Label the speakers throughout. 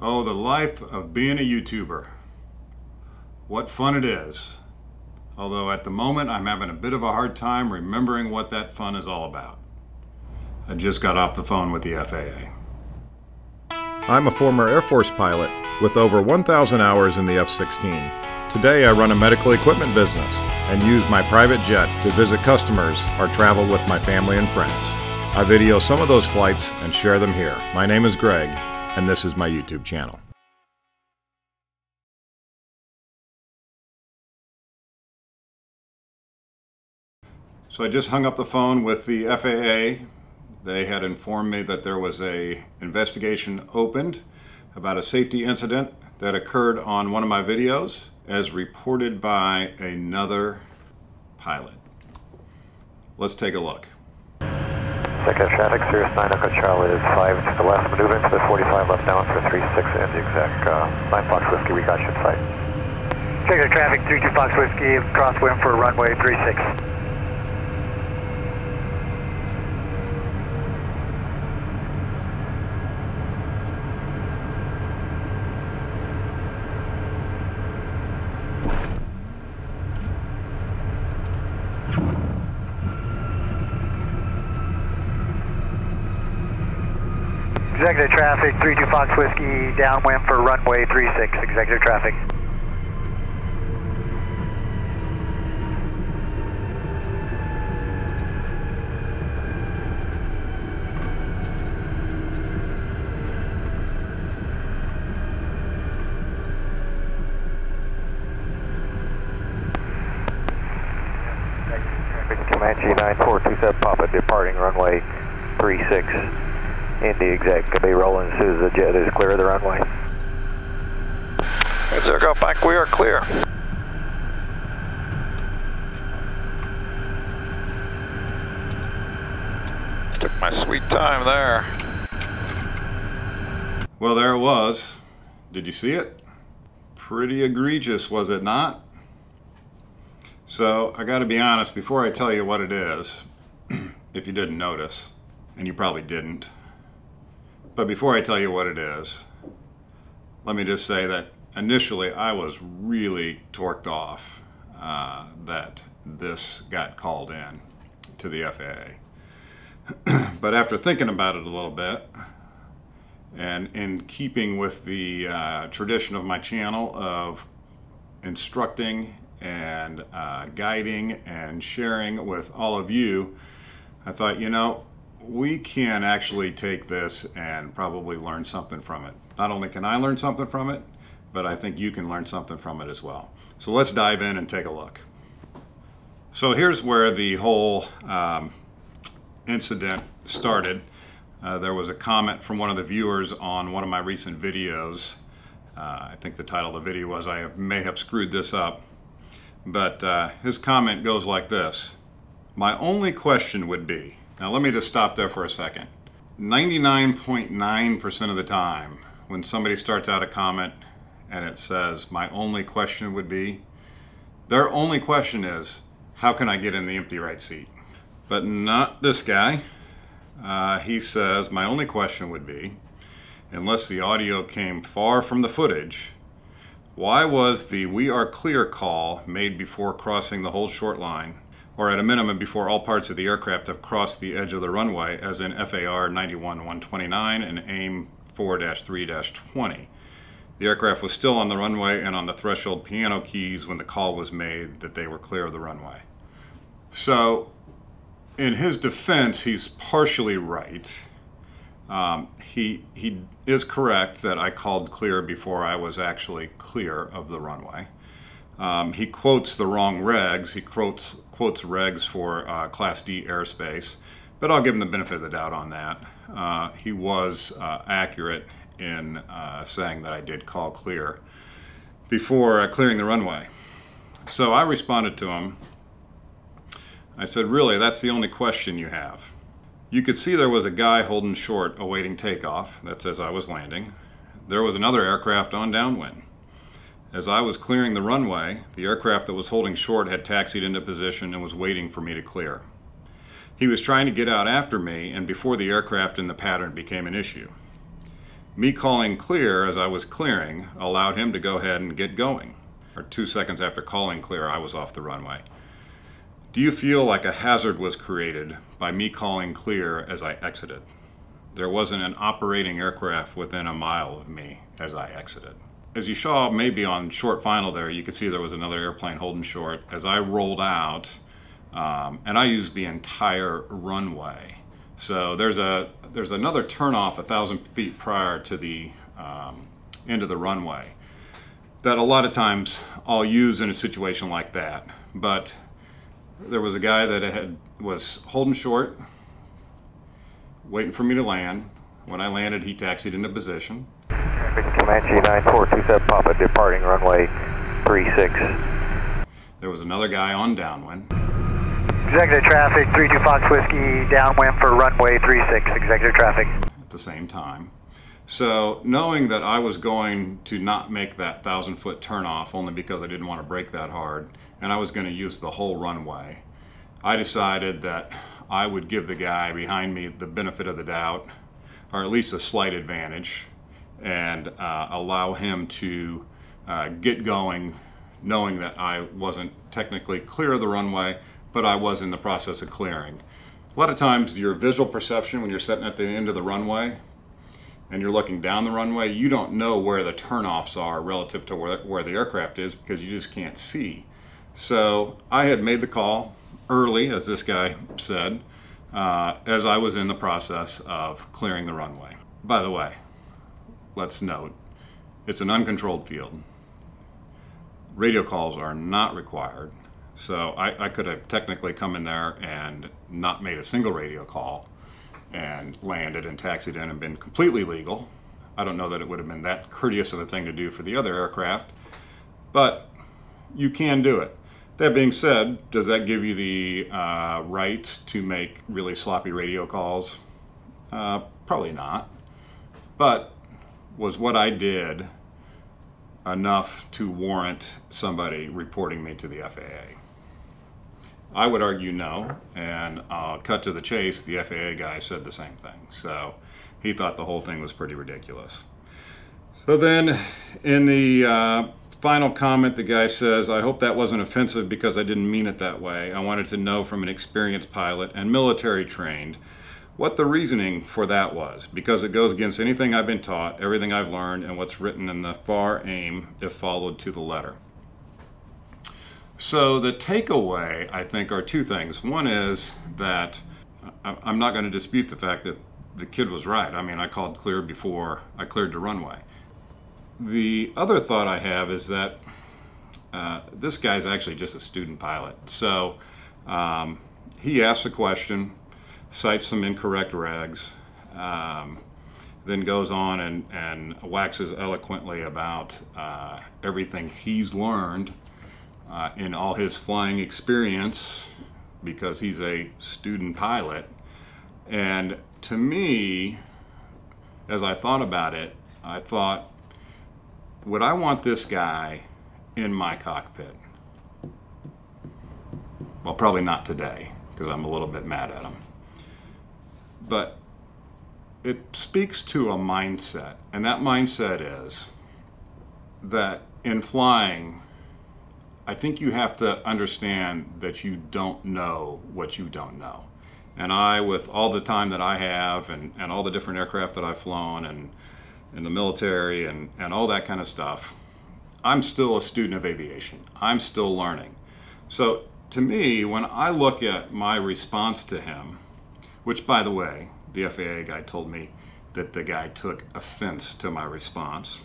Speaker 1: Oh, the life of being a YouTuber. What fun it is. Although at the moment I'm having a bit of a hard time remembering what that fun is all about. I just got off the phone with the FAA. I'm a former Air Force pilot with over 1,000 hours in the F-16. Today I run a medical equipment business and use my private jet to visit customers or travel with my family and friends. I video some of those flights and share them here. My name is Greg, and this is my YouTube channel. So I just hung up the phone with the FAA. They had informed me that there was an investigation opened about a safety incident that occurred on one of my videos as reported by another pilot. Let's take a look.
Speaker 2: Second traffic, Sirius 9 Echo Charlie is 5 to the left, maneuver into the 45 left down for 36 and the exact 9 Fox Whiskey, we got you in sight.
Speaker 3: Second traffic, 32 Fox Whiskey, crosswind for runway 36. Executive traffic, 32 Fox Whiskey, downwind for runway 36, executive traffic.
Speaker 2: Comanche 9427 Papa departing runway 36. Indy exact, can be rolling as soon as the jet is clear of the runway.
Speaker 4: It's aircraft back, we are clear. Took my sweet time there.
Speaker 1: Well, there it was. Did you see it? Pretty egregious, was it not? So I gotta be honest, before I tell you what it is, if you didn't notice, and you probably didn't, but before I tell you what it is, let me just say that initially I was really torqued off that this got called in to the FAA. But after thinking about it a little bit, and in keeping with the tradition of my channel of instructing and guiding and sharing with all of you, I thought, you know, we can actually take this and probably learn something from it. Not only can I learn something from it, but I think you can learn something from it as well. So let's dive in and take a look. So here's where the whole incident started. There was a comment from one of the viewers on one of my recent videos. I think the title of the video was, I may have screwed this up, but his comment goes like this. My only question would be, now let me just stop there for a second. 99.9% of the time when somebody starts out a comment and it says, my only question would be, their only question is, how can I get in the empty right seat? But not this guy. He says, my only question would be, unless the audio came far from the footage, why was the "we are clear" call made before crossing the whole short line, or at a minimum before all parts of the aircraft have crossed the edge of the runway, as in FAR 91-129 and AIM 4-3-20. The aircraft was still on the runway and on the threshold piano keys when the call was made that they were clear of the runway. So, in his defense, he's partially right. He is correct that I called clear before I was actually clear of the runway. He quotes the wrong regs. He quotes regs for Class D airspace, but I'll give him the benefit of the doubt on that. He was accurate in saying that I did call clear before clearing the runway. So I responded to him. I said, really, that's the only question you have. You could see there was a guy holding short awaiting takeoff. That's as I was landing. There was another aircraft on downwind. As I was clearing the runway, the aircraft that was holding short had taxied into position and was waiting for me to clear. He was trying to get out after me and before the aircraft in the pattern became an issue. Me calling clear as I was clearing allowed him to go ahead and get going. Or 2 seconds after calling clear, I was off the runway. Do you feel like a hazard was created by me calling clear as I exited? There wasn't an operating aircraft within a mile of me as I exited. As you saw maybe on short final there, you could see there was another airplane holding short. As I rolled out, and I used the entire runway. So there's another turnoff 1,000 feet prior to the end of the runway that a lot of times I'll use in a situation like that. But there was a guy that was holding short, waiting for me to land. When I landed, he taxied into position.
Speaker 2: Comanche 9427 Papa, departing runway 36.
Speaker 1: There was another guy on downwind.
Speaker 3: Executive traffic, 32 Fox Whiskey, downwind for runway 36, executive traffic.
Speaker 1: At the same time. So knowing that I was going to not make that 1,000-foot turnoff only because I didn't want to brake that hard, and I was going to use the whole runway, I decided that I would give the guy behind me the benefit of the doubt, or at least a slight advantage, and allow him to get going, knowing that I wasn't technically clear of the runway, but I was in the process of clearing. A lot of times your visual perception when you're sitting at the end of the runway and you're looking down the runway, you don't know where the turnoffs are relative to where the aircraft is because you just can't see. So I had made the call early, as this guy said, as I was in the process of clearing the runway. By the way, let's note, it's an uncontrolled field. Radio calls are not required. So I could have technically come in there and not made a single radio call and landed and taxied in and been completely legal. I don't know that it would have been that courteous of a thing to do for the other aircraft, but you can do it. That being said, does that give you the right to make really sloppy radio calls? Probably not. But was what I did enough to warrant somebody reporting me to the FAA? I would argue no, and cut to the chase, the FAA guy said the same thing. So he thought the whole thing was pretty ridiculous. So then in the final comment, the guy says, I hope that wasn't offensive because I didn't mean it that way. I wanted to know from an experienced pilot and military trained what the reasoning for that was, because it goes against anything I've been taught, everything I've learned, and what's written in the FAR aim if followed to the letter. So the takeaway, I think, are two things. One is that I'm not going to dispute the fact that the kid was right. I mean, I called clear before I cleared the runway. The other thought I have is that this guy's actually just a student pilot. So he asks a question, cites some incorrect regs, then goes on and waxes eloquently about everything he's learned in all his flying experience because he's a student pilot. And to me, as I thought about it, I thought, would I want this guy in my cockpit? Well, probably not today because I'm a little bit mad at him. But it speaks to a mindset, and that mindset is that in flying, I think you have to understand that you don't know what you don't know. And I, with all the time that I have and all the different aircraft that I've flown and in the military and all that kind of stuff, I'm still a student of aviation. I'm still learning. So to me, when I look at my response to him, which by the way, the FAA guy told me that the guy took offense to my response.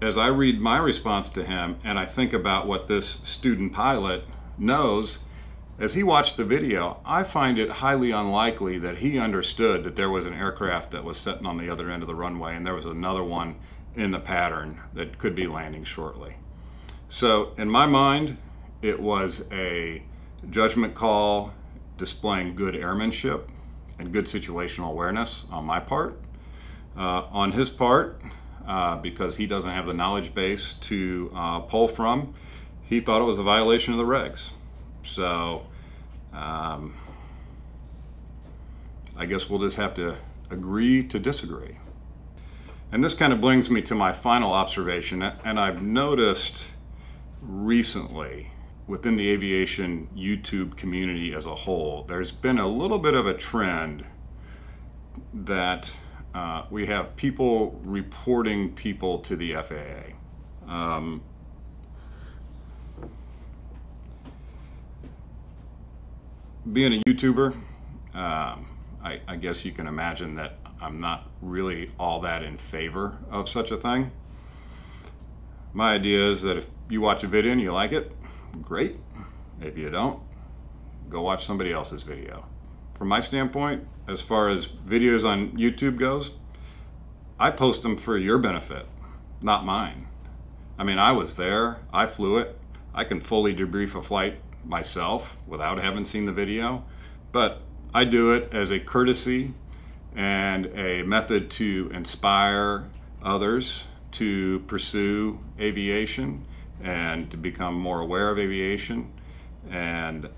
Speaker 1: As I read my response to him and I think about what this student pilot knows, as he watched the video, I find it highly unlikely that he understood that there was an aircraft that was sitting on the other end of the runway and there was another one in the pattern that could be landing shortly. So in my mind, it was a judgment call displaying good airmanship and good situational awareness on my part. On his part, because he doesn't have the knowledge base to pull from, he thought it was a violation of the regs. So I guess we'll just have to agree to disagree. And this kind of brings me to my final observation, and I've noticed recently within the aviation YouTube community as a whole, there's been a little bit of a trend that we have people reporting people to the FAA. Being a YouTuber, I guess you can imagine that I'm not really all that in favor of such a thing. My idea is that if you watch a video and you like it, great. If you don't, go watch somebody else's video. From my standpoint, as far as videos on YouTube goes, I post them for your benefit, not mine. I mean, I was there, I flew it, I can fully debrief a flight myself without having seen the video, but I do it as a courtesy and a method to inspire others to pursue aviation and to become more aware of aviation, and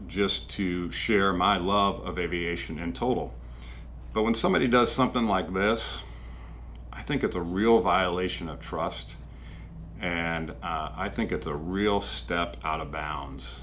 Speaker 1: just to share my love of aviation in total. But when somebody does something like this, I think it's a real violation of trust, and I think it's a real step out of bounds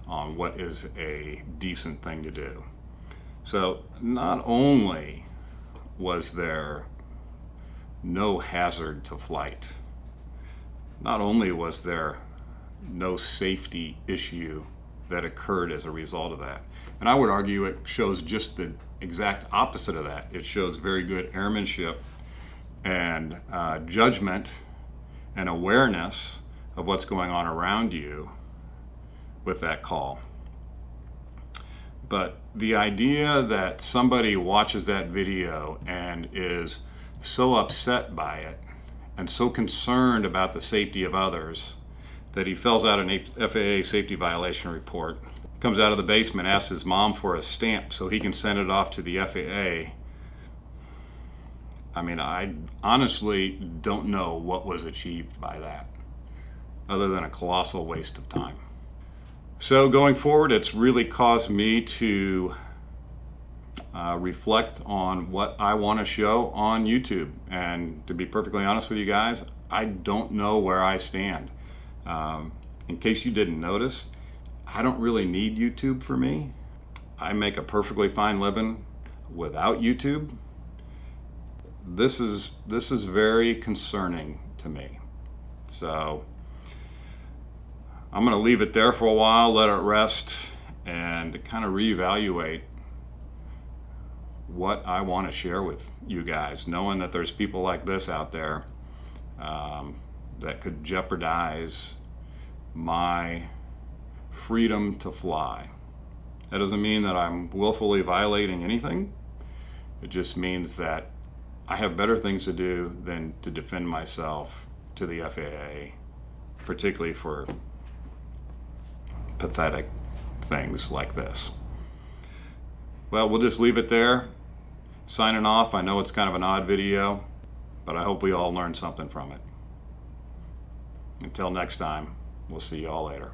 Speaker 1: on what is a decent thing to do. So not only was there no hazard to flight, not only was there no safety issue that occurred as a result of that, and I would argue it shows just the exact opposite of that. It shows very good airmanship and judgment and awareness of what's going on around you with that call. But the idea that somebody watches that video and is so upset by it and so concerned about the safety of others that he fills out an FAA safety violation report, comes out of the basement, asks his mom for a stamp so he can send it off to the FAA. I mean, I honestly don't know what was achieved by that, other than a colossal waste of time. So going forward, it's really caused me to reflect on what I want to show on YouTube. And to be perfectly honest with you guys, I don't know where I stand. In case you didn't notice, I don't really need YouTube for me. I make a perfectly fine living without YouTube. This is very concerning to me. So I'm going to leave it there for a while, let it rest, and kind of reevaluate what I want to share with you guys, knowing that there's people like this out there that could jeopardize my freedom to fly. That doesn't mean that I'm willfully violating anything. It just means that I have better things to do than to defend myself to the FAA, particularly for pathetic things like this. Well, we'll just leave it there. Signing off. I know it's kind of an odd video, but I hope we all learned something from it. Until next time, we'll see you all later.